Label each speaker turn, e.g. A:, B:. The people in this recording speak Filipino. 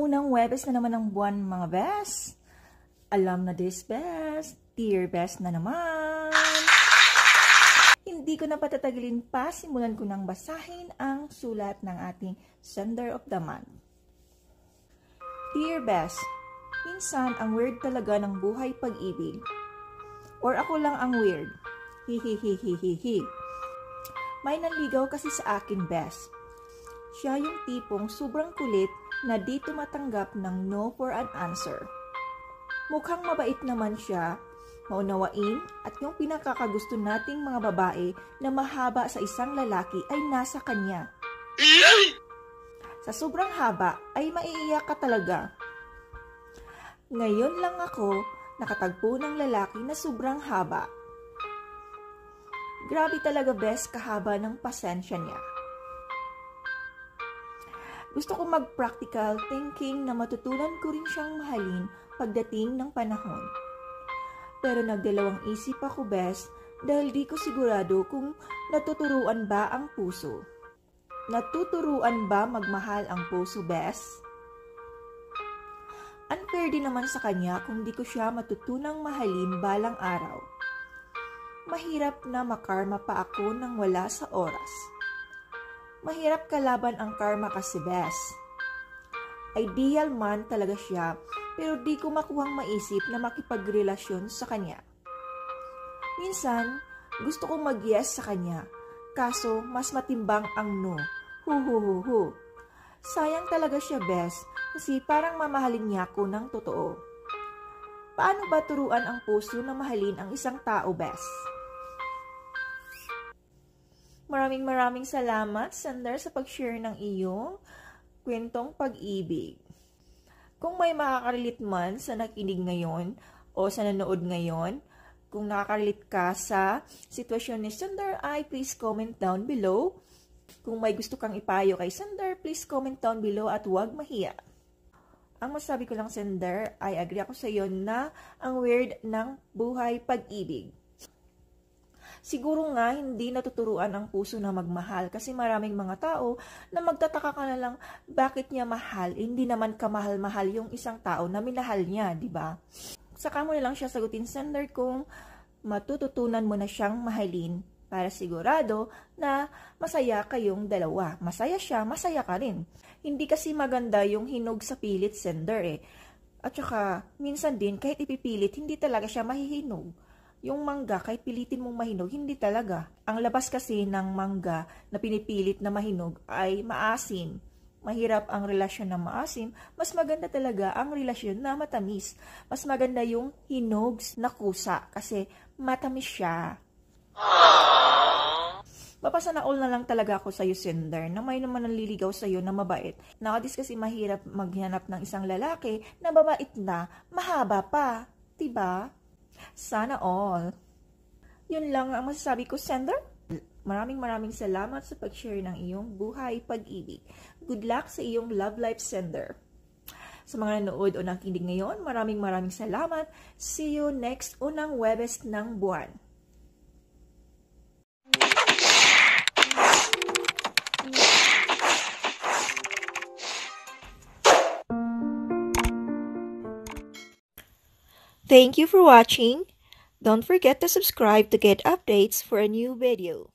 A: Unang Huwebes na naman ng buwan, mga best. Alam na this, best. Dear best na naman. Hindi ko na patatagalin pa, simulan ko nang basahin ang sulat ng ating Sender of the Month. Dear best, minsan ang weird talaga ng buhay pag-ibig. Or ako lang ang weird. Hihihihihihi. May nanligaw kasi sa akin, best. Siya yung tipong sobrang kulit na di tumatanggap ng no for an answer. Mukhang mabait naman siya, maunawain, at yung pinakakagusto nating mga babae na mahaba sa isang lalaki ay nasa kanya. Sa sobrang haba ay maiiyak ka talaga. Ngayon lang ako nakatagpo ng lalaki na sobrang haba. Grabe talaga, best, kahaba ng pasensya niya. Gusto ko mag-practical thinking na matutunan ko rin siyang mahalin pagdating ng panahon. Pero nagdalawang isip ako, best, dahil di ko sigurado kung natuturuan ba ang puso. Natuturuan ba magmahal ang puso, best? Unfair din naman sa kanya kung di ko siya matutunang mahalin balang araw. Mahirap na makarma pa ako nang wala sa oras. Mahirap kalaban ang karma kasi, best. Ideal man talaga siya, pero di ko makuhang maisip na makipagrelasyon sa kanya. Minsan, gusto kong mag-yes sa kanya, kaso mas matimbang ang no. Hu. Sayang talaga siya, best, kasi parang mamahalin niya ako ng totoo. Paano ba turuan ang puso na mahalin ang isang tao, best? Maraming salamat, Sender, sa pag-share ng iyong kwentong pag-ibig. Kung may makaka-relate man sa nakinig ngayon o sa nanood ngayon, kung nakaka-relate ka sa sitwasyon ni Sender, ay please comment down below. Kung may gusto kang ipayo kay Sender, please comment down below at huwag mahiya. Ang masabi ko lang, Sender, ay agree ako sa iyo na ang weird ng buhay pag-ibig. Siguro nga hindi natuturuan ang puso na magmahal kasi maraming mga tao na magtataka ka na lang bakit niya mahal, hindi naman kamahal-mahal yung isang tao na minahal niya, di ba? Saka mo na lang siya sagutin, Sender, kung matututunan mo na siyang mahalin para sigurado na masaya kayong dalawa. Masaya siya, masaya ka rin. Hindi kasi maganda yung hinog sa pilit, Sender, eh. At saka minsan din kahit ipipilit, hindi talaga siya mahihinog. Yung mangga, kahit pilitin mong mahinog, hindi talaga. Ang labas kasi ng mangga na pinipilit na mahinog ay maasim. Mahirap ang relasyon na maasim. Mas maganda talaga ang relasyon na matamis. Mas maganda yung hinog na kusa kasi matamis siya. Mapasa na all na lang talaga ako sa'yo, Sender, na may naman nanliligaw sa'yo na mabait. Nowadays kasi mahirap maghanap ng isang lalaki na mabait na, mahaba pa. Diba? Sana all. Yun lang ang masasabi ko, Sender. Maraming salamat sa pag-share ng iyong buhay pag-ibig. Good luck sa iyong love life, Sender. Sa mga nanood o nakikinig ngayon, maraming salamat. See you next unang Huwebes ng buwan. Thank you for watching. Don't forget to subscribe to get updates for a new video.